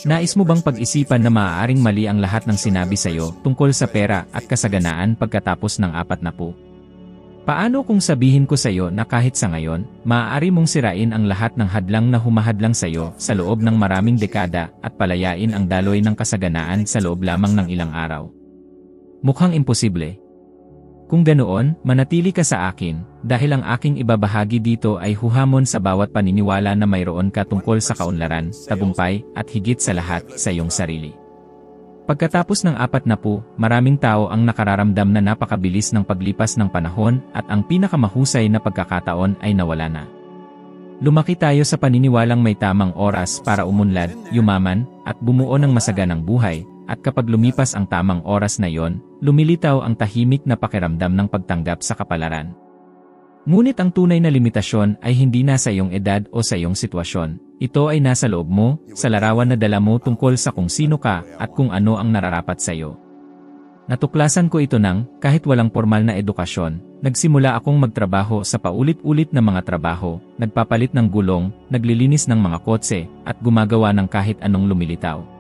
Nais mo bang pag-isipan na maaaring mali ang lahat ng sinabi sa'yo tungkol sa pera at kasaganaan pagkatapos ng 40? Paano kung sabihin ko sa'yo na kahit sa ngayon, maaari mong sirain ang lahat ng hadlang na humahadlang sa'yo sa loob ng maraming dekada at palayain ang daloy ng kasaganaan sa loob lamang ng ilang araw? Mukhang imposible. Kung ganoon, manatili ka sa akin, dahil ang aking ibabahagi dito ay huhamon sa bawat paniniwala na mayroon ka tungkol sa kaunlaran, tagumpay, at higit sa lahat, sa iyong sarili. Pagkatapos ng 40, maraming tao ang nakararamdam na napakabilis ng paglipas ng panahon at ang pinakamahusay na pagkakataon ay nawala na. Lumaki tayo sa paniniwalang may tamang oras para umunlad, yumaman, at bumuo ng masaganang buhay. At kapag lumipas ang tamang oras na yon, lumilitaw ang tahimik na pakiramdam ng pagtanggap sa kapalaran. Ngunit ang tunay na limitasyon ay hindi nasa iyong edad o sa iyong sitwasyon. Ito ay nasa loob mo, sa larawan na dala mo tungkol sa kung sino ka at kung ano ang nararapat sa iyo. Natuklasan ko ito nang, kahit walang formal na edukasyon, nagsimula akong magtrabaho sa paulit-ulit na mga trabaho, nagpapalit ng gulong, naglilinis ng mga kotse, at gumagawa ng kahit anong lumilitaw.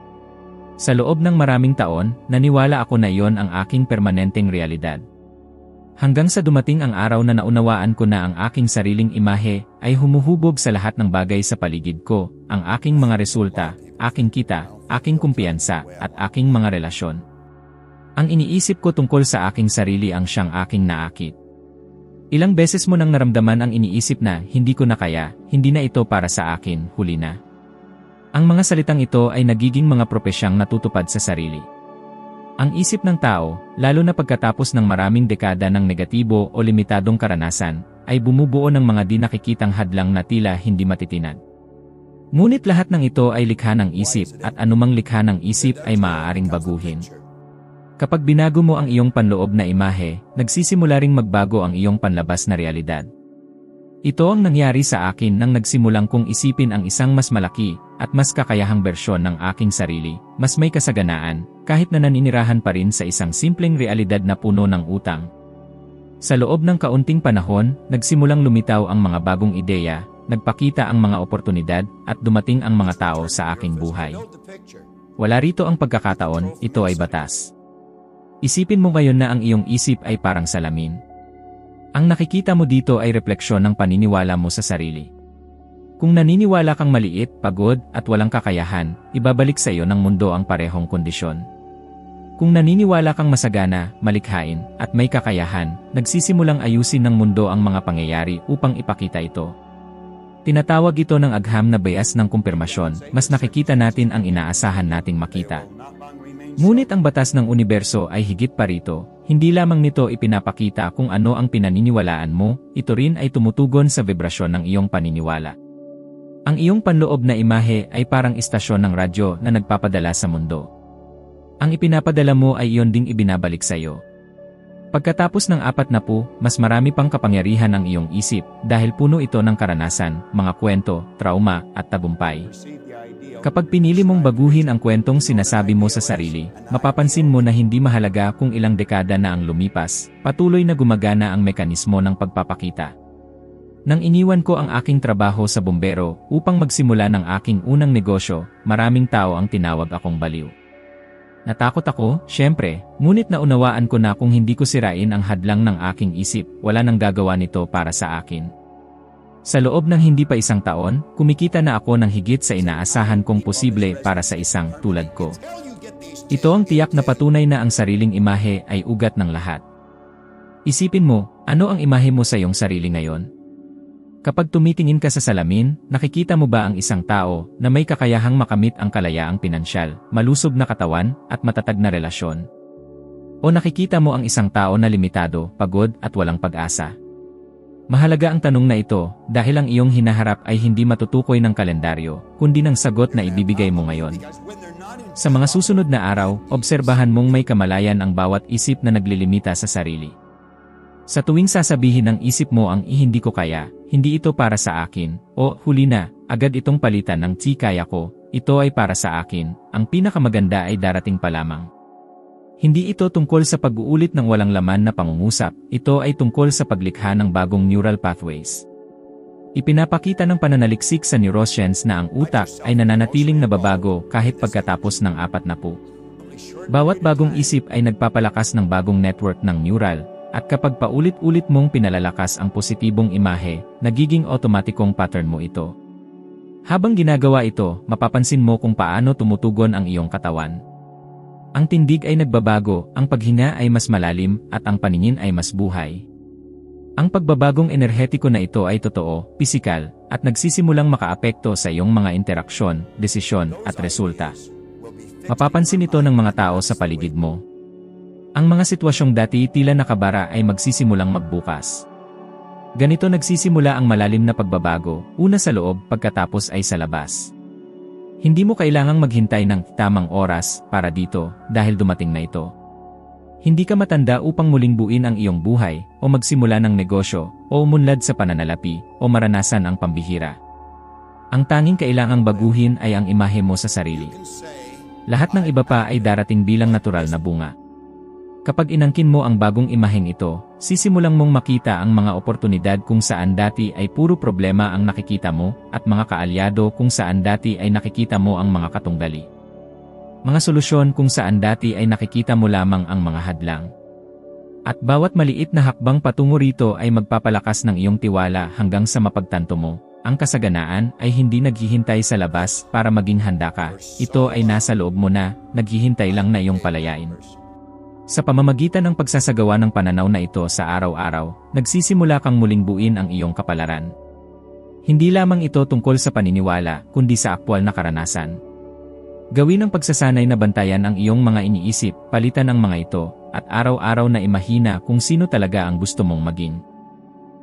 Sa loob ng maraming taon, naniwala ako na iyon ang aking permanenteng realidad. Hanggang sa dumating ang araw na naunawaan ko na ang aking sariling imahe ay humuhubog sa lahat ng bagay sa paligid ko, ang aking mga resulta, aking kita, aking kumpiyansa, at aking mga relasyon. Ang iniisip ko tungkol sa aking sarili ang siyang aking naakit. Ilang beses mo nang naramdaman ang iniisip na, hindi ko na kaya, hindi na ito para sa akin, huli na. Ang mga salitang ito ay nagiging mga propesyang natutupad sa sarili. Ang isip ng tao, lalo na pagkatapos ng maraming dekada ng negatibo o limitadong karanasan, ay bumubuo ng mga di nakikitang hadlang na tila hindi matitinag. Ngunit lahat ng ito ay likha ng isip at anumang likha ng isip ay maaaring baguhin. Kapag binago mo ang iyong panloob na imahe, nagsisimula ring magbago ang iyong panlabas na realidad. Ito ang nangyari sa akin nang nagsimulang kong isipin ang isang mas malaki at mas kakayahang bersyon ng aking sarili, mas may kasaganaan, kahit na naninirahan pa rin sa isang simpleng realidad na puno ng utang. Sa loob ng kaunting panahon, nagsimulang lumitaw ang mga bagong ideya, nagpakita ang mga oportunidad, at dumating ang mga tao sa aking buhay. Wala rito ang pagkakataon, ito ay batas. Isipin mo ngayon na ang iyong isip ay parang salamin. Ang nakikita mo dito ay refleksyon ng paniniwala mo sa sarili. Kung naniniwala kang maliit, pagod, at walang kakayahan, ibabalik sa iyo ng mundo ang parehong kondisyon. Kung naniniwala kang masagana, malikhain, at may kakayahan, nagsisimulang ayusin ng mundo ang mga pangyayari upang ipakita ito. Tinatawag ito ng agham na bias ng kumpirmasyon, mas nakikita natin ang inaasahan nating makita. Ngunit ang batas ng universo ay higit pa rito, hindi lamang nito ipinapakita kung ano ang pinaniniwalaan mo, ito rin ay tumutugon sa vibrasyon ng iyong paniniwala. Ang iyong panloob na imahe ay parang istasyon ng radyo na nagpapadala sa mundo. Ang ipinapadala mo ay iyon ding ibinabalik sa iyo. Pagkatapos ng 40, mas marami pang kapangyarihan ang iyong isip dahil puno ito ng karanasan, mga kwento, trauma, at tagumpay. Kapag pinili mong baguhin ang kwentong sinasabi mo sa sarili, mapapansin mo na hindi mahalaga kung ilang dekada na ang lumipas, patuloy na gumagana ang mekanismo ng pagpapakita. Nang iniwan ko ang aking trabaho sa bumbero upang magsimula ng aking unang negosyo, maraming tao ang tinawag akong baliw. Natakot ako, syempre, ngunit naunawaan ko na kung hindi ko sirain ang hadlang ng aking isip, wala nang gagawa nito para sa akin. Sa loob ng hindi pa isang taon, kumikita na ako ng higit sa inaasahan kong posible para sa isang tulad ko. Ito ang tiyak na patunay na ang sariling imahe ay ugat ng lahat. Isipin mo, ano ang imahe mo sa iyong sarili ngayon? Kapag tumitingin ka sa salamin, nakikita mo ba ang isang tao na may kakayahang makamit ang kalayaang pinansyal, malusog na katawan, at matatag na relasyon? O nakikita mo ang isang tao na limitado, pagod, at walang pag-asa? Mahalaga ang tanong na ito dahil ang iyong hinaharap ay hindi matutukoy ng kalendaryo, kundi ng sagot na ibibigay mo ngayon. Sa mga susunod na araw, obserbahan mong may kamalayan ang bawat isip na naglilimita sa sarili. Sa tuwing sasabihin ng isip mo ang hindi ko kaya, hindi ito para sa akin, o huli na, agad itong palitan ng kaya ko, ito ay para sa akin, ang pinakamaganda ay darating pa lamang. Hindi ito tungkol sa pag-uulit ng walang laman na pangungusap, ito ay tungkol sa paglikha ng bagong neural pathways. Ipinapakita ng pananaliksik sa neuroscience na ang utak ay nananatiling nababago kahit pagkatapos ng 40. Bawat bagong isip ay nagpapalakas ng bagong network ng neural, at kapag paulit-ulit mong pinalalakas ang positibong imahe, nagiging otomatikong pattern mo ito. Habang ginagawa ito, mapapansin mo kung paano tumutugon ang iyong katawan. Ang tindig ay nagbabago, ang paghinga ay mas malalim, at ang paningin ay mas buhay. Ang pagbabagong enerhetiko na ito ay totoo, pisikal, at nagsisimulang makaapekto sa iyong mga interaksyon, desisyon, at resulta. Mapapansin ito ng mga tao sa paligid mo. Ang mga sitwasyong dati tila nakabara ay magsisimulang magbukas. Ganito nagsisimula ang malalim na pagbabago, una sa loob, pagkatapos ay sa labas. Hindi mo kailangang maghintay ng tamang oras para dito dahil dumating na ito. Hindi ka matanda upang muling buuin ang iyong buhay, o magsimula ng negosyo, o umunlad sa pananalapi, o maranasan ang pambihira. Ang tanging kailangang baguhin ay ang imahe mo sa sarili. Lahat ng iba pa ay darating bilang natural na bunga. Kapag inangkin mo ang bagong imaheng ito, sisimulang mong makita ang mga oportunidad kung saan dati ay puro problema ang nakikita mo, at mga kaalyado kung saan dati ay nakikita mo ang mga katunggali. Mga solusyon kung saan dati ay nakikita mo lamang ang mga hadlang. At bawat maliit na hakbang patungo rito ay magpapalakas ng iyong tiwala hanggang sa mapagtanto mo. Ang kasaganaan ay hindi naghihintay sa labas para maging handa ka. Ito ay nasa loob mo na, naghihintay lang na iyong palayain. Sa pamamagitan ng pagsasagawa ng pananaw na ito sa araw-araw, nagsisimula kang muling buuin ang iyong kapalaran. Hindi lamang ito tungkol sa paniniwala, kundi sa aktwal na karanasan. Gawin ang pagsasanay na bantayan ang iyong mga iniisip, palitan ang mga ito, at araw-araw na imahina kung sino talaga ang gusto mong maging.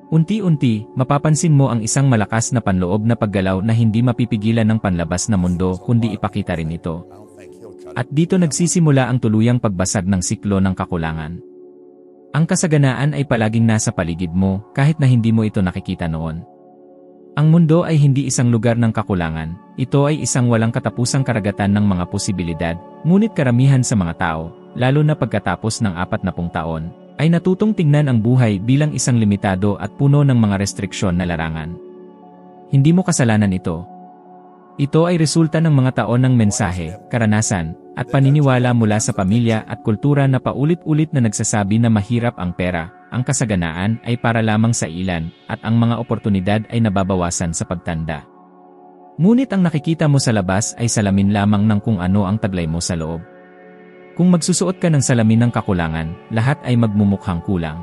Unti-unti, mapapansin mo ang isang malakas na panloob na paggalaw na hindi mapipigilan ng panlabas na mundo kundi ipakita rin ito. At dito nagsisimula ang tuluyang pagbasag ng siklo ng kakulangan. Ang kasaganaan ay palaging nasa paligid mo kahit na hindi mo ito nakikita noon. Ang mundo ay hindi isang lugar ng kakulangan, ito ay isang walang katapusang karagatan ng mga posibilidad, ngunit karamihan sa mga tao, lalo na pagkatapos ng 40 taon, ay natutong tingnan ang buhay bilang isang limitado at puno ng mga restriksyon na larangan. Hindi mo kasalanan ito. Ito ay resulta ng mga taon ng mensahe, karanasan, at paniniwala mula sa pamilya at kultura na paulit-ulit na nagsasabi na mahirap ang pera, ang kasaganaan ay para lamang sa ilan, at ang mga oportunidad ay nababawasan sa pagtanda. Ngunit ang nakikita mo sa labas ay salamin lamang ng kung ano ang taglay mo sa loob. Kung magsusuot ka ng salamin ng kakulangan, lahat ay magmumukhang kulang.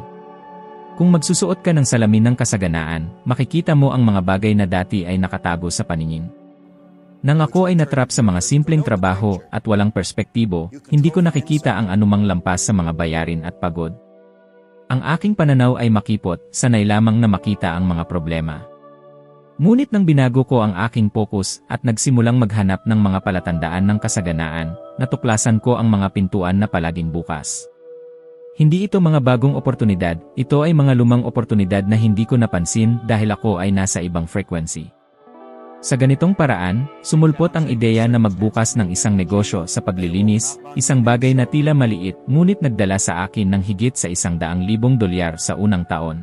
Kung magsusuot ka ng salamin ng kasaganaan, makikita mo ang mga bagay na dati ay nakatago sa paningin. Nang ako ay natrap sa mga simpleng trabaho at walang perspektibo, hindi ko nakikita ang anumang lampas sa mga bayarin at pagod. Ang aking pananaw ay makipot, sanay lamang na makita ang mga problema. Ngunit nang binago ko ang aking focus at nagsimulang maghanap ng mga palatandaan ng kasaganaan, natuklasan ko ang mga pintuan na palaging bukas. Hindi ito mga bagong oportunidad, ito ay mga lumang oportunidad na hindi ko napansin dahil ako ay nasa ibang frequency. Sa ganitong paraan, sumulpot ang ideya na magbukas ng isang negosyo sa paglilinis, isang bagay na tila maliit ngunit nagdala sa akin ng higit sa $100,000 sa unang taon.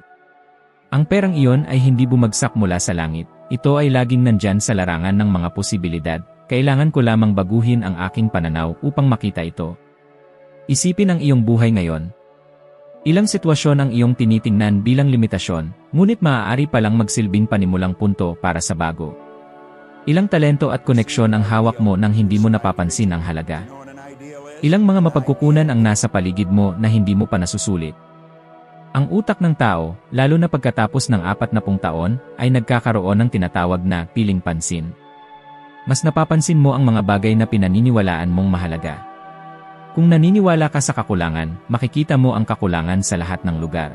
Ang perang iyon ay hindi bumagsak mula sa langit, ito ay laging nandyan sa larangan ng mga posibilidad, kailangan ko lamang baguhin ang aking pananaw upang makita ito. Isipin ang iyong buhay ngayon. Ilang sitwasyon ang iyong tinitingnan bilang limitasyon, ngunit maaari palang magsilbing panimulang punto para sa bago. Ilang talento at koneksyon ang hawak mo nang hindi mo napapansin ang halaga. Ilang mga mapagkukunan ang nasa paligid mo na hindi mo pa nasusulit. Ang utak ng tao, lalo na pagkatapos ng 40 taon, ay nagkakaroon ng tinatawag na piling pansin. Mas napapansin mo ang mga bagay na pinaniniwalaan mong mahalaga. Kung naniniwala ka sa kakulangan, makikita mo ang kakulangan sa lahat ng lugar.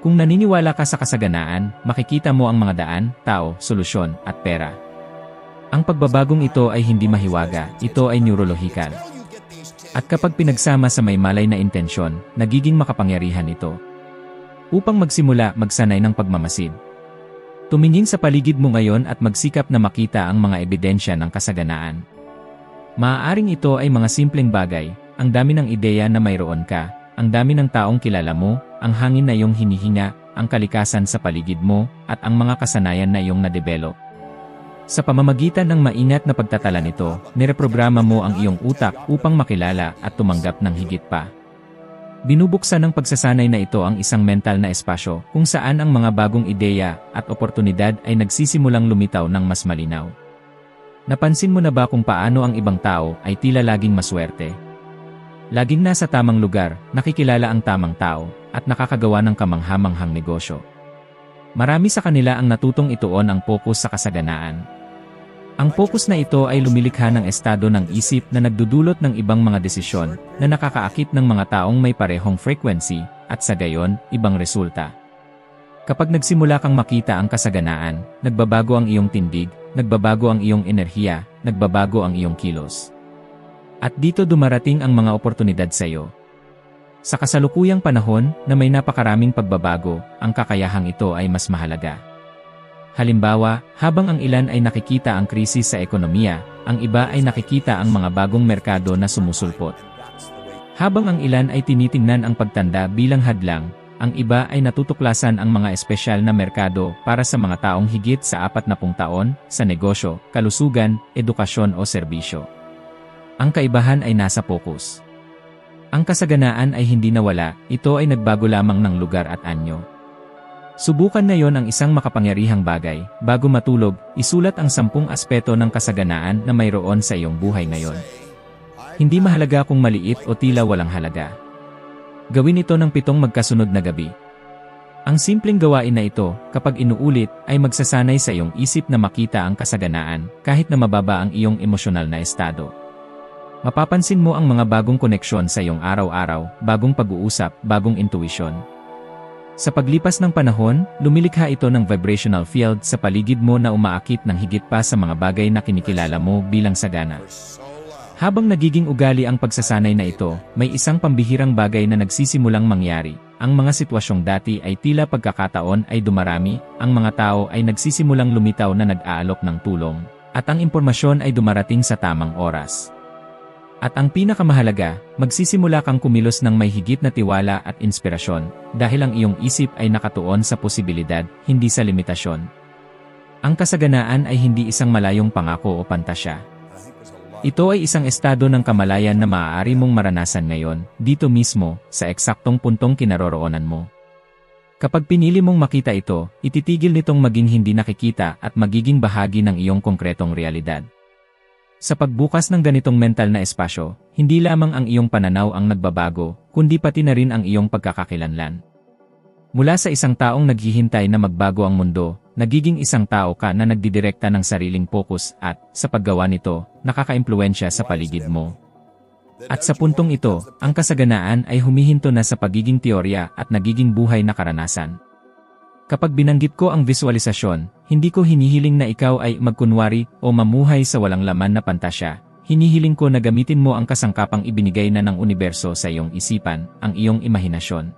Kung naniniwala ka sa kasaganaan, makikita mo ang mga daan, tao, solusyon, at pera. Ang pagbabagong ito ay hindi mahiwaga, ito ay neurolohikal. At kapag pinagsama sa may malay na intensyon, nagiging makapangyarihan ito. Upang magsimula, magsanay ng pagmamasid. Tumingin sa paligid mo ngayon at magsikap na makita ang mga ebidensya ng kasaganaan. Maaaring ito ay mga simpleng bagay, ang dami ng ideya na mayroon ka, ang dami ng taong kilala mo, ang hangin na iyong hinihinga, ang kalikasan sa paligid mo, at ang mga kasanayan na iyong na-develop. Sa pamamagitan ng maingat na pagtatala nito, nireprograma mo ang iyong utak upang makilala at tumanggap ng higit pa. Binubuksan ng pagsasanay na ito ang isang mental na espasyo kung saan ang mga bagong ideya at oportunidad ay nagsisimulang lumitaw ng mas malinaw. Napansin mo na ba kung paano ang ibang tao ay tila laging maswerte? Laging nasa tamang lugar, nakikilala ang tamang tao, at nakakagawa ng kamanghamanghang negosyo. Marami sa kanila ang natutong ituon ang focus sa kasaganaan. Ang focus na ito ay lumilikha ng estado ng isip na nagdudulot ng ibang mga desisyon na nakakaakit ng mga taong may parehong frequency at sa gayon, ibang resulta. Kapag nagsimula kang makita ang kasaganaan, nagbabago ang iyong tindig, nagbabago ang iyong enerhiya, nagbabago ang iyong kilos. At dito dumarating ang mga oportunidad sa iyo. Sa kasalukuyang panahon na may napakaraming pagbabago, ang kakayahang ito ay mas mahalaga. Halimbawa, habang ang ilan ay nakikita ang krisis sa ekonomiya, ang iba ay nakikita ang mga bagong merkado na sumusulpot. Habang ang ilan ay tinitingnan ang pagtanda bilang hadlang, ang iba ay natutuklasan ang mga espesyal na merkado para sa mga taong higit sa 40 taon, sa negosyo, kalusugan, edukasyon o serbisyo. Ang kaibahan ay nasa focus. Ang kasaganaan ay hindi nawala, ito ay nagbago lamang ng lugar at anyo. Subukan na yon ang isang makapangyarihang bagay, bago matulog, isulat ang 10 aspeto ng kasaganaan na mayroon sa iyong buhay ngayon. Hindi mahalaga kung maliit o tila walang halaga. Gawin ito ng 7 magkasunod na gabi. Ang simpleng gawain na ito, kapag inuulit, ay magsasanay sa iyong isip na makita ang kasaganaan, kahit na mababa ang iyong emosyonal na estado. Mapapansin mo ang mga bagong koneksyon sa iyong araw-araw, bagong pag-uusap, bagong intuition. Sa paglipas ng panahon, lumilikha ito ng vibrational field sa paligid mo na umaakit ng higit pa sa mga bagay na kinikilala mo bilang sagana. Habang nagiging ugali ang pagsasanay na ito, may isang pambihirang bagay na nagsisimulang mangyari. Ang mga sitwasyong dati ay tila pagkakataon ay dumarami, ang mga tao ay nagsisimulang lumitaw na nag-aalok ng tulong, at ang impormasyon ay dumarating sa tamang oras. At ang pinakamahalaga, magsisimula kang kumilos ng may higit na tiwala at inspirasyon, dahil ang iyong isip ay nakatuon sa posibilidad, hindi sa limitasyon. Ang kasaganaan ay hindi isang malayong pangako o pantasya. Ito ay isang estado ng kamalayan na maaari mong maranasan ngayon, dito mismo, sa eksaktong puntong kinaroroonan mo. Kapag pinili mong makita ito, ititigil nitong maging hindi nakikita at magiging bahagi ng iyong konkretong realidad. Sa pagbukas ng ganitong mental na espasyo, hindi lamang ang iyong pananaw ang nagbabago, kundi pati na rin ang iyong pagkakakilanlan. Mula sa isang taong naghihintay na magbago ang mundo, nagiging isang tao ka na nagdidirekta ng sariling focus at, sa paggawa nito, nakakaimpluwensya sa paligid mo. At sa puntong ito, ang kasaganaan ay humihinto na sa pagiging teorya at nagiging buhay na karanasan. Kapag binanggit ko ang visualisasyon, hindi ko hinihiling na ikaw ay magkunwari o mamuhay sa walang laman na pantasya. Hinihiling ko na gamitin mo ang kasangkapang ibinigay na ng universo sa iyong isipan, ang iyong imahinasyon.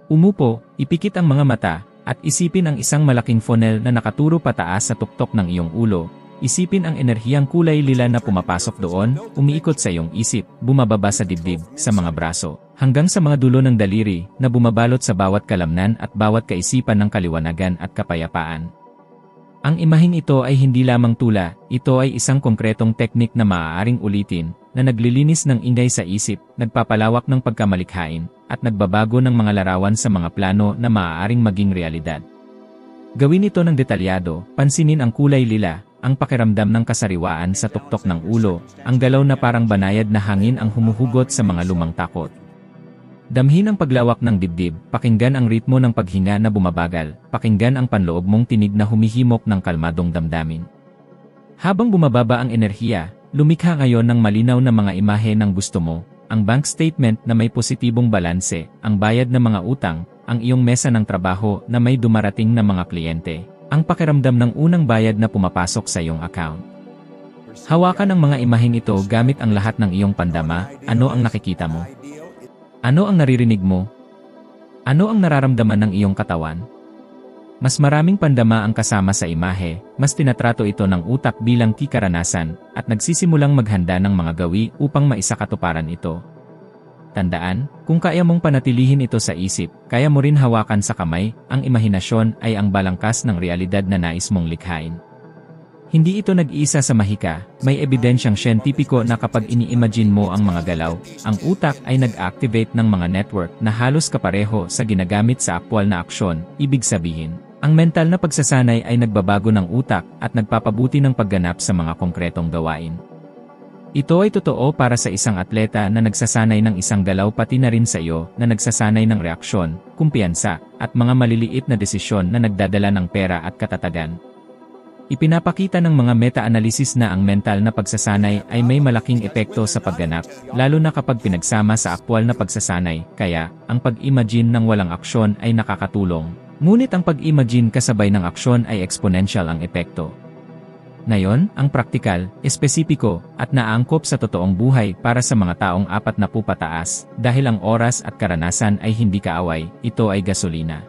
Umupo, ipikit ang mga mata, at isipin ang isang malaking funnel na nakaturo pataas sa tuktok ng iyong ulo. Isipin ang enerhiyang kulay lila na pumapasok doon, umiikot sa iyong isip, bumababa sa dibdib, sa mga braso, hanggang sa mga dulo ng daliri na bumabalot sa bawat kalamnan at bawat kaisipan ng kaliwanagan at kapayapaan. Ang imaheng ito ay hindi lamang tula, ito ay isang konkretong teknik na maaaring ulitin, na naglilinis ng ingay sa isip, nagpapalawak ng pagkamalikhain, at nagbabago ng mga larawan sa mga plano na maaaring maging realidad. Gawin ito ng detalyado, pansinin ang kulay lila, ang pakiramdam ng kasariwaan sa tuktok ng ulo, ang galaw na parang banayad na hangin ang humuhugot sa mga lumang takot. Damhin ang paglawak ng dibdib, pakinggan ang ritmo ng paghinga na bumabagal, pakinggan ang panloob mong tinig na humihimok ng kalmadong damdamin. Habang bumababa ang enerhiya, lumikha ngayon ng malinaw na mga imahe ng gusto mo, ang bank statement na may positibong balanse, ang bayad ng mga utang, ang iyong mesa ng trabaho na may dumarating na mga kliyente, ang pakiramdam ng unang bayad na pumapasok sa iyong account. Hawakan ang mga imaheng ito gamit ang lahat ng iyong pandama. Ano ang nakikita mo? Ano ang naririnig mo? Ano ang nararamdaman ng iyong katawan? Mas maraming pandama ang kasama sa imahe, mas tinatrato ito ng utak bilang kikaranasan, at nagsisimulang maghanda ng mga gawi upang maisakatuparan ito. Tandaan, kung kaya mong panatilihin ito sa isip, kaya mo rin hawakan sa kamay, ang imahinasyon ay ang balangkas ng realidad na nais mong likhain. Hindi ito nag-iisa sa mahika, may ebidensyang siyentipiko na kapag ini-imagine mo ang mga galaw, ang utak ay nag-activate ng mga network na halos kapareho sa ginagamit sa aktwal na aksyon. Ibig sabihin, ang mental na pagsasanay ay nagbabago ng utak at nagpapabuti ng pagganap sa mga konkretong gawain. Ito ay totoo para sa isang atleta na nagsasanay ng isang galaw pati na rin sa iyo na nagsasanay ng reaksyon, kumpiyansa, at mga maliliit na desisyon na nagdadala ng pera at katatagan. Ipinapakita ng mga meta-analysis na ang mental na pagsasanay ay may malaking epekto sa pagganap, lalo na kapag pinagsama sa aktwal na pagsasanay, kaya, ang pag-imagine ng walang aksyon ay nakakatulong. Ngunit ang pag-imagine kasabay ng aksyon ay exponential ang epekto. Ngayon, ang praktikal, espesipiko, at naangkop sa totoong buhay para sa mga taong 40 pataas, dahil ang oras at karanasan ay hindi kaaway, ito ay gasolina.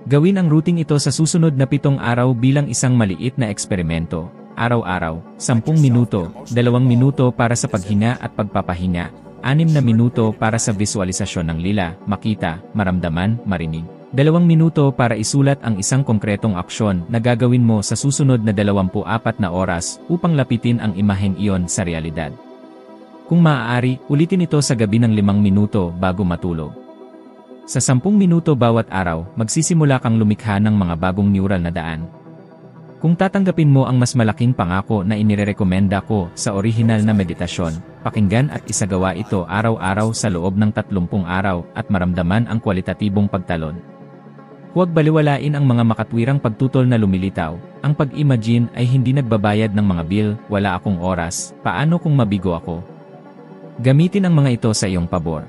Gawin ang routing ito sa susunod na 7 araw bilang isang maliit na eksperimento. Araw-araw, 10 minuto, 2 minuto para sa paghinga at pagpapahinga, 6 na minuto para sa visualisasyon ng lila, makita, maramdaman, marinig. 2 minuto para isulat ang isang konkretong aksyon na gagawin mo sa susunod na 24 na oras upang lapitin ang imaheng iyon sa realidad. Kung maaari, ulitin ito sa gabi ng 5 minuto bago matulog. Sa 10 minuto bawat araw, magsisimula kang lumikha ng mga bagong neural na daan. Kung tatanggapin mo ang mas malaking pangako na inirekomenda ko sa orihinal na meditasyon, pakinggan at isagawa ito araw-araw sa loob ng 30 araw at maramdaman ang kwalitatibong pagtalon. Huwag baliwalain ang mga makatwirang pagtutol na lumilitaw. Ang pag-imagine ay hindi nagbabayad ng mga bill, wala akong oras, paano kung mabigo ako? Gamitin ang mga ito sa iyong pabor.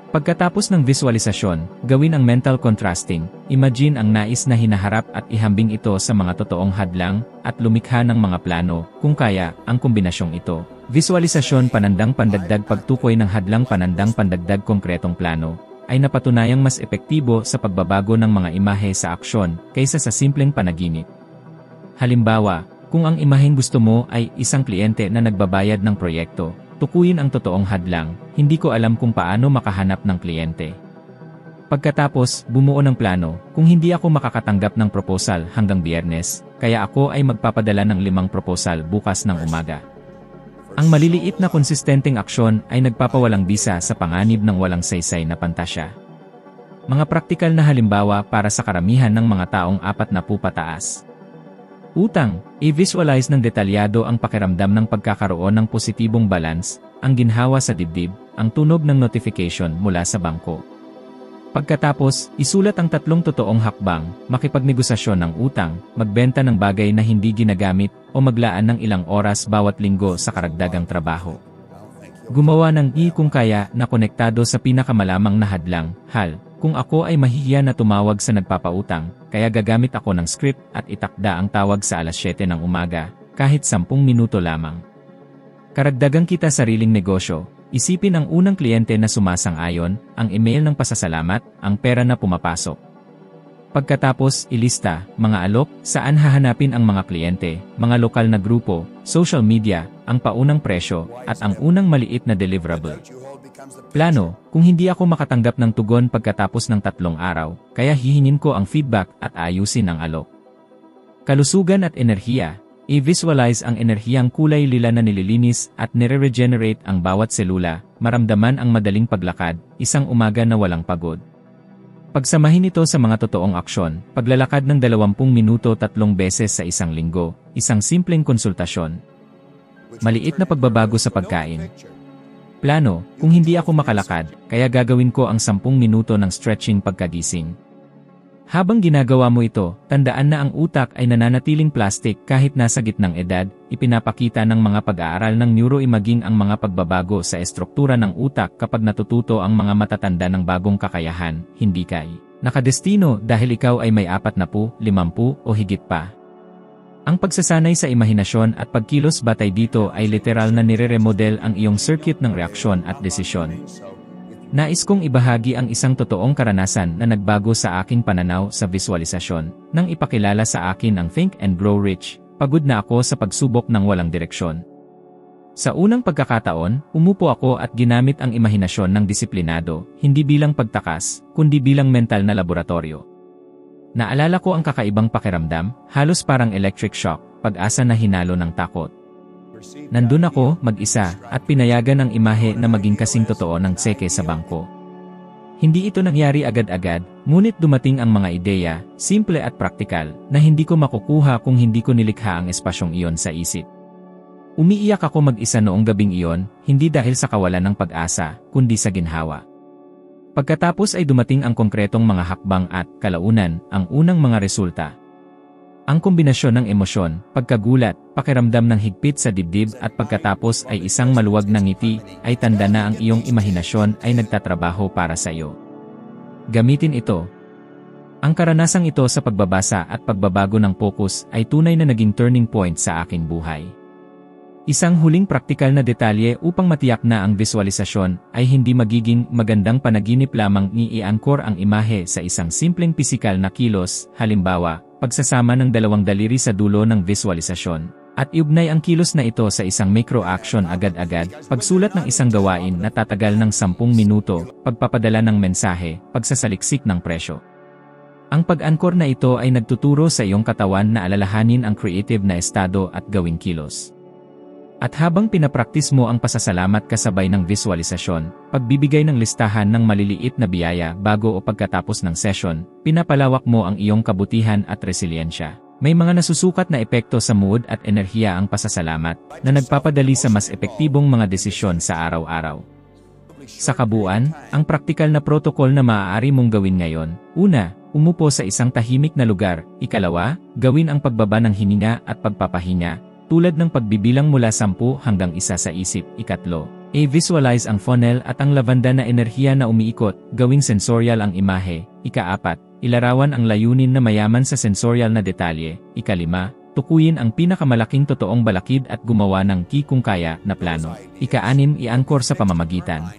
Pagkatapos ng visualisasyon, gawin ang mental contrasting, imagine ang nais na hinaharap at ihambing ito sa mga totoong hadlang, at lumikha ng mga plano, kung kaya, ang kombinasyong ito. Visualisasyon panandang pandagdag pagtukoy ng hadlang panandang pandagdag konkretong plano, ay napatunayang mas epektibo sa pagbabago ng mga imahe sa aksyon, kaysa sa simpleng panaginip. Halimbawa, kung ang imaheng gusto mo ay isang kliyente na nagbabayad ng proyekto, tukuyin ang totoong hadlang, hindi ko alam kung paano makahanap ng kliyente. Pagkatapos, bumuo ng plano, kung hindi ako makakatanggap ng proposal hanggang Biyernes, kaya ako ay magpapadala ng 5 proposal bukas ng umaga. Ang maliliit na konsistenteng aksyon ay nagpapawalang bisa sa panganib ng walang saysay na pantasya. Mga praktikal na halimbawa para sa karamihan ng mga taong 40 pataas. Utang, i-visualize ng detalyado ang pakiramdam ng pagkakaroon ng positibong balance, ang ginhawa sa dibdib, ang tunog ng notification mula sa bangko. Pagkatapos, isulat ang 3 totoong hakbang, makipagnegosasyon ng utang, magbenta ng bagay na hindi ginagamit, o maglaan ng ilang oras bawat linggo sa karagdagang trabaho. Gumawa ng kung kaya na konektado sa pinakamalamang na hadlang, hal, kung ako ay mahihiya na tumawag sa nagpapautang, kaya gagamit ako ng script at itakda ang tawag sa alas 7 ng umaga, kahit 10 minuto lamang. Karagdagang kita sariling negosyo. Isipin ang unang kliyente na sumasang-ayon, ang email ng pasasalamat, ang pera na pumapasok. Pagkatapos, ilista, mga alok, saan hahanapin ang mga kliyente, mga lokal na grupo, social media, ang paunang presyo, at ang unang maliit na deliverable. Plano, kung hindi ako makatanggap ng tugon pagkatapos ng 3 araw, kaya hihingin ko ang feedback at ayusin ang alok. Kalusugan at enerhiya. I-visualize ang enerhiyang kulay lila na nililinis at nire-regenerate ang bawat selula, maramdaman ang madaling paglakad, isang umaga na walang pagod. Pagsamahin ito sa mga totoong aksyon, paglalakad ng 20 minuto 3 beses sa isang linggo, isang simpleng konsultasyon. Maliit na pagbabago sa pagkain. Plano, kung hindi ako makalakad, kaya gagawin ko ang 10 minuto ng stretching pagkagising. Habang ginagawa mo ito, tandaan na ang utak ay nananatiling plastic kahit nasa gitnang edad, ipinapakita ng mga pag-aaral ng neuroimaging ang mga pagbabago sa estruktura ng utak kapag natututo ang mga matatanda ng bagong kakayahan, hindi kay nakadestino dahil ikaw ay may 40, 50 o higit pa. Ang pagsasanay sa imahinasyon at pagkilos batay dito ay literal na nire-remodel ang iyong circuit ng reaksyon at desisyon. Nais kong ibahagi ang isang totoong karanasan na nagbago sa aking pananaw sa visualisasyon. Nang ipakilala sa akin ang Think and Grow Rich, pagod na ako sa pagsubok ng walang direksyon. Sa unang pagkakataon, umupo ako at ginamit ang imahinasyon ng disiplinado, hindi bilang pagtakas, kundi bilang mental na laboratorio. Naalala ko ang kakaibang pakiramdam, halos parang electric shock, pag-asa na hinalo ng takot. Nandun ako, mag-isa, at pinayagan ang imahe na maging kasing totoo ng tseke sa bangko. Hindi ito nangyari agad-agad, ngunit dumating ang mga ideya, simple at praktikal, na hindi ko makukuha kung hindi ko nilikha ang espasyong iyon sa isip. Umiiyak ako mag-isa noong gabing iyon, hindi dahil sa kawalan ng pag-asa, kundi sa ginhawa. Pagkatapos ay dumating ang konkretong mga hakbang at, kalaunan, ang unang mga resulta. Ang kombinasyon ng emosyon, pagkagulat, pakiramdam ng higpit sa dibdib at pagkatapos ay isang maluwag na ngiti, ay tanda na ang iyong imahinasyon ay nagtatrabaho para sa iyo. Gamitin ito. Ang karanasang ito sa pagbabasa at pagbabago ng focus ay tunay na naging turning point sa aking buhay. Isang huling praktikal na detalye upang matiyak na ang visualisasyon ay hindi magiging magandang panaginip lamang ni i-anchor ang imahe sa isang simpleng pisikal na kilos, halimbawa, pagsasama ng dalawang daliri sa dulo ng visualisasyon, at iugnay ang kilos na ito sa isang micro-action agad-agad, pagsulat ng isang gawain na tatagal ng 10 minuto, pagpapadala ng mensahe, pagsasaliksik ng presyo. Ang pag-anchor na ito ay nagtuturo sa iyong katawan na alalahanin ang creative na estado at gawing kilos. At habang pinapraktis mo ang pasasalamat kasabay ng visualisasyon, pagbibigay ng listahan ng maliliit na biyaya bago o pagkatapos ng session, pinapalawak mo ang iyong kabutihan at resiliensya. May mga nasusukat na epekto sa mood at enerhiya ang pasasalamat na nagpapadali sa mas epektibong mga desisyon sa araw-araw. Sa kabuuan, ang praktikal na protocol na maaari mong gawin ngayon, una, umupo sa isang tahimik na lugar, ikalawa, gawin ang pagbaba ng hininga at pagpapahinga, tulad ng pagbibilang mula 10 hanggang 1 sa isip, ikatlo, visualize ang funnel at ang lavanda na enerhiya na umiikot, gawing sensorial ang imahe, ikaapat, ilarawan ang layunin na mayaman sa sensorial na detalye, ikalima, tukuyin ang pinakamalaking totoong balakid at gumawa ng kung kaya na plano, ikaanim, i-anchor sa pamamagitan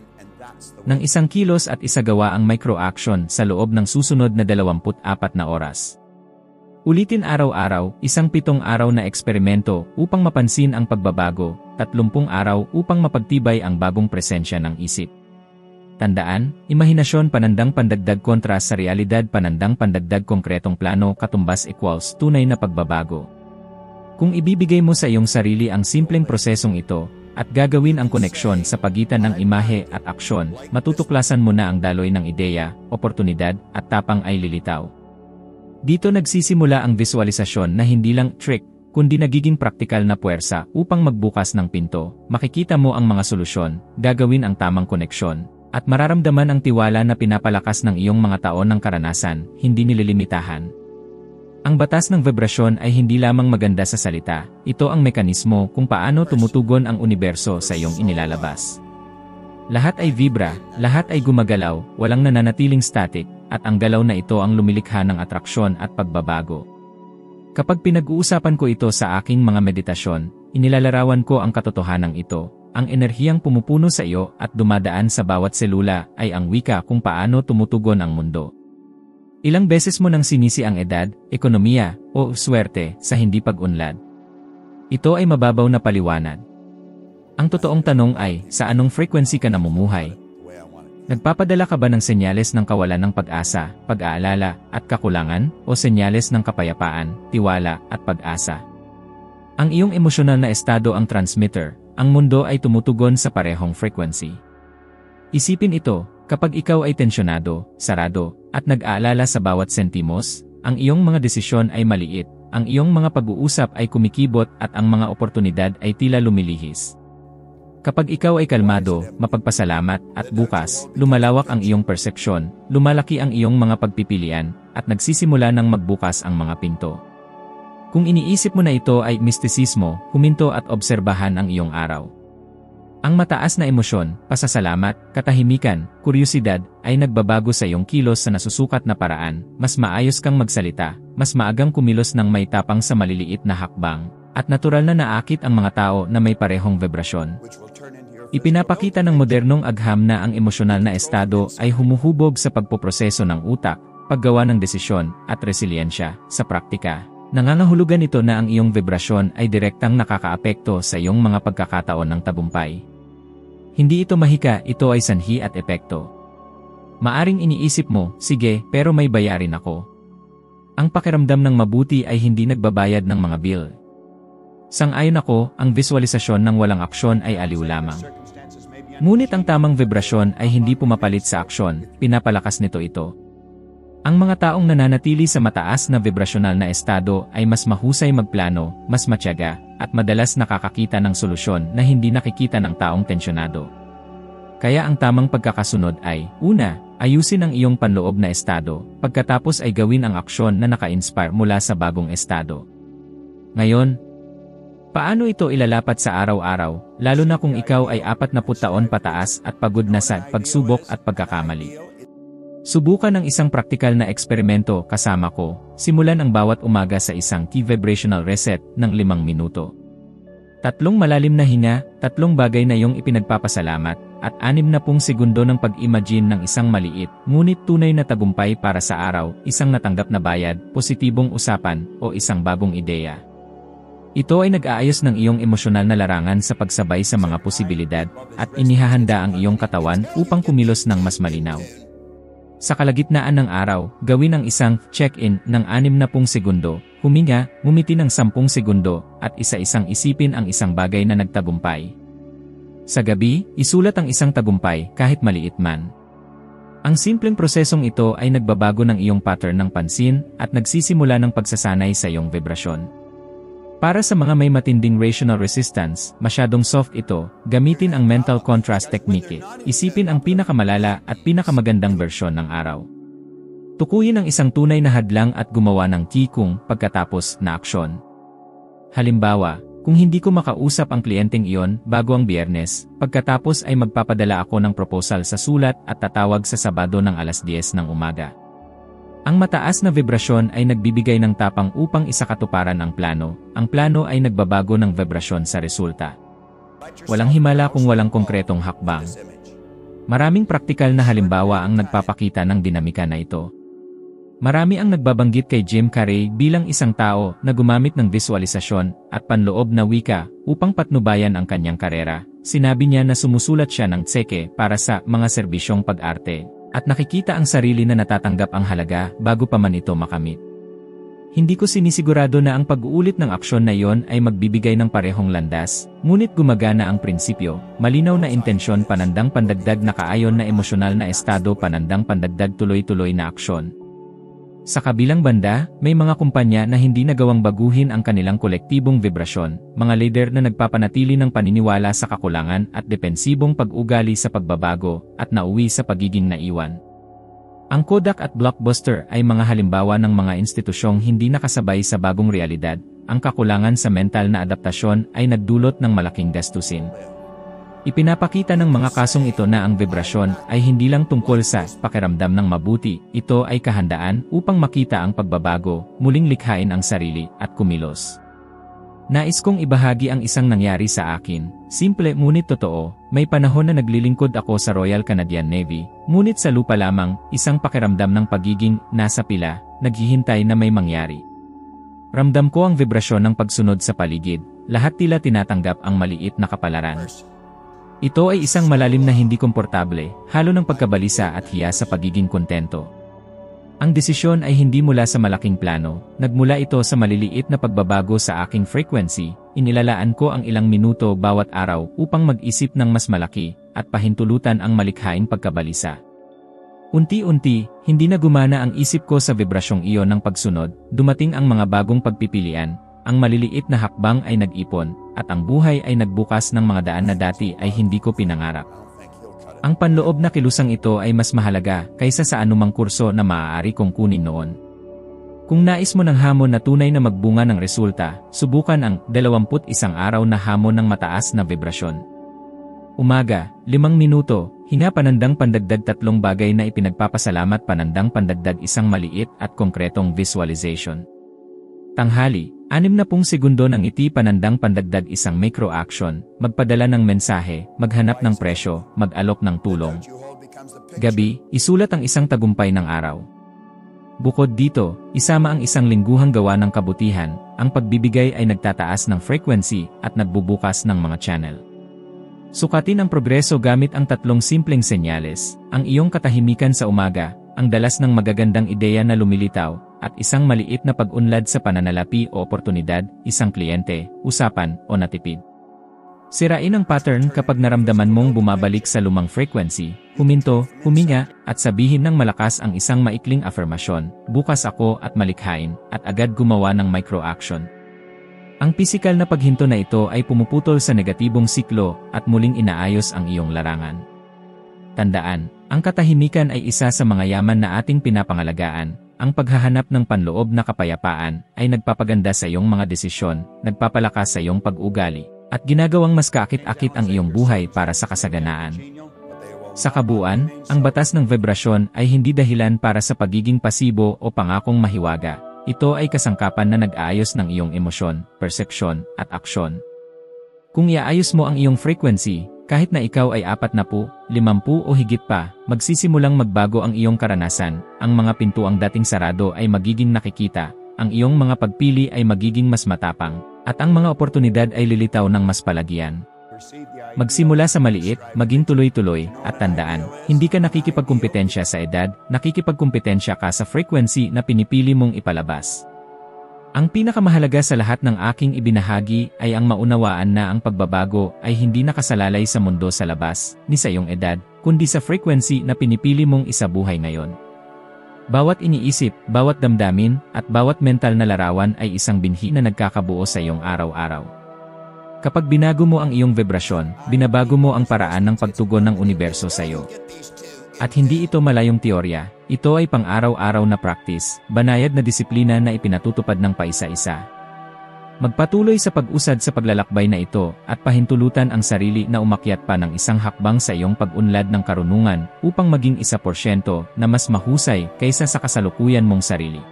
ng 1 kilos at isagawa ang micro-action sa loob ng susunod na 24 na oras. Ulitin araw-araw, 17 araw na eksperimento upang mapansin ang pagbabago, 30 araw upang mapagtibay ang bagong presensya ng isip. Tandaan, imahinasyon panandang pandagdag kontra sa realidad panandang pandagdag konkretong plano katumbas equals tunay na pagbabago. Kung ibibigay mo sa iyong sarili ang simpleng prosesong ito, at gagawin ang koneksyon sa pagitan ng imahe at aksyon, matutuklasan mo na ang daloy ng ideya, oportunidad, at tapang ay lilitaw. Dito nagsisimula ang visualisasyon na hindi lang trick, kundi nagiging praktikal na puwersa upang magbukas ng pinto, makikita mo ang mga solusyon, gagawin ang tamang koneksyon, at mararamdaman ang tiwala na pinapalakas ng iyong mga taon ng karanasan, hindi nililimitahan. Ang batas ng vibrasyon ay hindi lamang maganda sa salita, ito ang mekanismo kung paano tumutugon ang universo sa iyong inilalabas. Lahat ay vibra, lahat ay gumagalaw, walang nananatiling static, at ang galaw na ito ang lumilikha ng atraksyon at pagbabago. Kapag pinag-uusapan ko ito sa aking mga meditasyon, inilalarawan ko ang katotohanan ito, ang enerhiyang pumupuno sa iyo at dumadaan sa bawat selula ay ang wika kung paano tumutugon ang mundo. Ilang beses mo nang sinisi ang edad, ekonomiya, o swerte sa hindi pag-unlad. Ito ay mababaw na paliwanag. Ang totoong tanong ay, sa anong frequency ka namumuhay? Nagpapadala ka ba ng senyales ng kawalan ng pag-asa, pag-aalala, at kakulangan, o senyales ng kapayapaan, tiwala, at pag-asa? Ang iyong emosyonal na estado ang transmitter, ang mundo ay tumutugon sa parehong frequency. Isipin ito, kapag ikaw ay tensyonado, sarado, at nag-aalala sa bawat sentimos, ang iyong mga desisyon ay maliit, ang iyong mga pag-uusap ay kumikibot at ang mga oportunidad ay tila lumilihis. Kapag ikaw ay kalmado, mapagpasalamat, at bukas, lumalawak ang iyong persepsyon, lumalaki ang iyong mga pagpipilian, at nagsisimula ng magbukas ang mga pinto. Kung iniisip mo na ito ay mistisismo, huminto at obserbahan ang iyong araw. Ang mataas na emosyon, pasasalamat, katahimikan, kuryosidad, ay nagbabago sa iyong kilos sa nasusukat na paraan, mas maayos kang magsalita, mas maagang kumilos ng may tapang sa maliliit na hakbang, at natural na naakit ang mga tao na may parehong vibrasyon. Ipinapakita ng modernong agham na ang emosyonal na estado ay humuhubog sa pagpoproseso ng utak, paggawa ng desisyon, at resiliensya. Sa praktika, Nangangahulugan ito na ang iyong vibrasyon ay direktang nakakaapekto sa iyong mga pagkakataon ng tagumpay. Hindi ito mahika, ito ay sanhi at epekto. Maaring iniisip mo, sige, pero may bayarin ako. Ang pakiramdam ng mabuti ay hindi nagbabayad ng mga bill. Sang-ayon ako, ang visualisasyon ng walang aksyon ay aliw lamang. Ngunit ang tamang vibrasyon ay hindi pumapalit sa aksyon, pinapalakas nito ito. Ang mga taong nananatili sa mataas na vibrasyonal na estado ay mas mahusay magplano, mas matyaga, at madalas nakakakita ng solusyon na hindi nakikita ng taong tensyonado. Kaya ang tamang pagkakasunod ay, una, ayusin ang iyong panloob na estado, pagkatapos ay gawin ang aksyon na naka-inspire mula sa bagong estado. Ngayon, paano ito ilalapat sa araw-araw, lalo na kung ikaw ay 40 taon pataas at pagod na sa pagsubok at pagkakamali? Subukan ang isang praktikal na eksperimento kasama ko. Simulan ang bawat umaga sa isang key vibrational reset ng 5 minuto. 3 malalim na hinga, 3 bagay na iyong ipinagpapasalamat, at 60 segundo ng pag-imagine ng isang maliit, ngunit tunay na tagumpay para sa araw, isang natanggap na bayad, positibong usapan, o isang bagong ideya. Ito ay nag-aayos ng iyong emosyonal na larangan sa pagsabay sa mga posibilidad, at inihahanda ang iyong katawan upang kumilos ng mas malinaw. Sa kalagitnaan ng araw, gawin ang isang check-in ng 60 segundo, huminga, ngumiti ng 10 segundo, at isa-isang isipin ang isang bagay na nagtagumpay. Sa gabi, isulat ang isang tagumpay kahit maliit man. Ang simpleng prosesong ito ay nagbabago ng iyong pattern ng pansin at nagsisimula ng pagsasanay sa iyong vibrasyon. Para sa mga may matinding rational resistance, masyadong soft ito, gamitin ang mental contrast technique. Isipin ang pinakamalala at pinakamagandang bersyon ng araw. Tukuyin ang isang tunay na hadlang at gumawa ng kikung pagkatapos na aksyon. Halimbawa, kung hindi ko makausap ang kliyenteng iyon bago ang Biyernes, pagkatapos ay magpapadala ako ng proposal sa sulat at tatawag sa Sabado ng 10:00 ng umaga. Ang mataas na vibrasyon ay nagbibigay ng tapang upang isakatuparan ang plano. Ang plano ay nagbabago ng vibrasyon sa resulta. Walang himala kung walang konkretong hakbang. Maraming praktikal na halimbawa ang nagpapakita ng dinamika na ito. Marami ang nagbabanggit kay Jim Carrey bilang isang tao na gumamit ng visualisasyon at panloob na wika upang patnubayan ang kanyang karera. Sinabi niya na sumusulat siya ng tseke para sa mga serbisyong pag-arte, at nakikita ang sarili na natatanggap ang halaga bago pa man ito makamit. Hindi ko sinisigurado na ang pag-uulit ng aksyon na iyon ay magbibigay ng parehong landas, ngunit gumagana ang prinsipyo, malinaw na intensyon panandang pandagdag na kaayon na emosyonal na estado panandang pandagdag tuloy-tuloy na aksyon. Sa kabilang banda, may mga kumpanya na hindi nagawang baguhin ang kanilang kolektibong vibrasyon, mga leader na nagpapanatili ng paniniwala sa kakulangan at depensibong pag-ugali sa pagbabago at nauwi sa pagiging naiwan. Ang Kodak at Blockbuster ay mga halimbawa ng mga institusyong hindi nakasabay sa bagong realidad. Ang kakulangan sa mental na adaptasyon ay nagdulot ng malaking gastusin. Ipinapakita ng mga kasong ito na ang vibrasyon ay hindi lang tungkol sa pakiramdam ng mabuti, ito ay kahandaan upang makita ang pagbabago, muling likhain ang sarili, at kumilos. Nais kong ibahagi ang isang nangyari sa akin, simple ngunit totoo. May panahon na naglilingkod ako sa Royal Canadian Navy, ngunit sa lupa lamang, isang pakiramdam ng pagiging nasa pila, naghihintay na may mangyari. Ramdam ko ang vibrasyon ng pagsunod sa paligid, lahat tila tinatanggap ang maliit na kapalaran. Ito ay isang malalim na hindi komportable, halo ng pagkabalisa at hiya sa pagiging kontento. Ang desisyon ay hindi mula sa malaking plano, nagmula ito sa maliliit na pagbabago sa aking frequency. Inilalaan ko ang ilang minuto bawat araw upang mag-isip ng mas malaki, at pahintulutan ang malikhaing pagkabalisa. Unti-unti, hindi na gumana ang isip ko sa vibrasyong iyon ng pagsunod, dumating ang mga bagong pagpipilian. Ang maliliit na hakbang ay nag-ipon, at ang buhay ay nagbukas ng mga daan na dati ay hindi ko pinangarap. Ang panloob na kilusang ito ay mas mahalaga kaysa sa anumang kurso na maaari kong kunin noon. Kung nais mo ng hamon na tunay na magbunga ng resulta, subukan ang 21 araw na hamon ng mataas na vibrasyon. Umaga, 5 minuto, hinga panandang pandagdag 3 bagay na ipinagpapasalamat panandang pandagdag isang maliit at konkretong visualization. Tanghali, 60 segundo ng iti panandang pandagdag isang micro-action, magpadala ng mensahe, maghanap ng presyo, mag-alok ng tulong. Gabi, isulat ang isang tagumpay ng araw. Bukod dito, isama ang isang lingguhang gawa ng kabutihan, ang pagbibigay ay nagtataas ng frequency at nagbubukas ng mga channel. Sukatin ang progreso gamit ang tatlong simpleng senyales, ang iyong katahimikan sa umaga, ang dalas ng magagandang ideya na lumilitaw, at isang maliit na pag-unlad sa pananalapi o oportunidad, isang kliyente, usapan, o natipid. Sirain ang pattern kapag naramdaman mong bumabalik sa lumang frequency, huminto, huminga, at sabihin ng malakas ang isang maikling affirmasyon, bukas ako at malikhain, at agad gumawa ng micro-action. Ang pisikal na paghinto na ito ay pumuputol sa negatibong siklo at muling inaayos ang iyong larangan. Tandaan, ang katahimikan ay isa sa mga yaman na ating pinapangalagaan. Ang paghahanap ng panloob na kapayapaan ay nagpapaganda sa iyong mga desisyon, nagpapalakas sa iyong pag-ugali, at ginagawang mas kaakit-akit ang iyong buhay para sa kasaganaan. Sa kabuuan, ang batas ng vibrasyon ay hindi dahilan para sa pagiging pasibo o pangakong mahiwaga. Ito ay kasangkapan na nag-aayos ng iyong emosyon, persepsyon, at aksyon. Kung iaayos mo ang iyong frequency, kahit na ikaw ay 40, 50 o higit pa, magsisimulang magbago ang iyong karanasan, ang mga pintuang dating sarado ay magiging nakikita, ang iyong mga pagpili ay magiging mas matapang, at ang mga oportunidad ay lilitaw ng mas palagyan. Magsimula sa maliit, maging tuloy-tuloy, at tandaan, hindi ka nakikipagkumpetensya sa edad, nakikipagkumpetensya ka sa frequency na pinipili mong ipalabas. Ang pinakamahalaga sa lahat ng aking ibinahagi ay ang maunawaan na ang pagbabago ay hindi nakasalalay sa mundo sa labas, ni sa iyong edad, kundi sa frequency na pinipili mong isabuhay ngayon. Bawat iniisip, bawat damdamin, at bawat mental na larawan ay isang binhi na nagkakabuo sa iyong araw-araw. Kapag binago mo ang iyong vibrasyon, binabago mo ang paraan ng pagtugon ng universo sa iyo. At hindi ito malayong teorya, ito ay pang-araw-araw na practice, banayad na disiplina na ipinatutupad ng paisa-isa. Magpatuloy sa pag-usad sa paglalakbay na ito at pahintulutan ang sarili na umakyat pa ng isang hakbang sa iyong pag-unlad ng karunungan upang maging 1% na mas mahusay kaysa sa kasalukuyan mong sarili.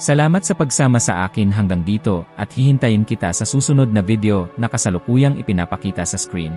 Salamat sa pagsama sa akin hanggang dito at hihintayin kita sa susunod na video na kasalukuyang ipinapakita sa screen.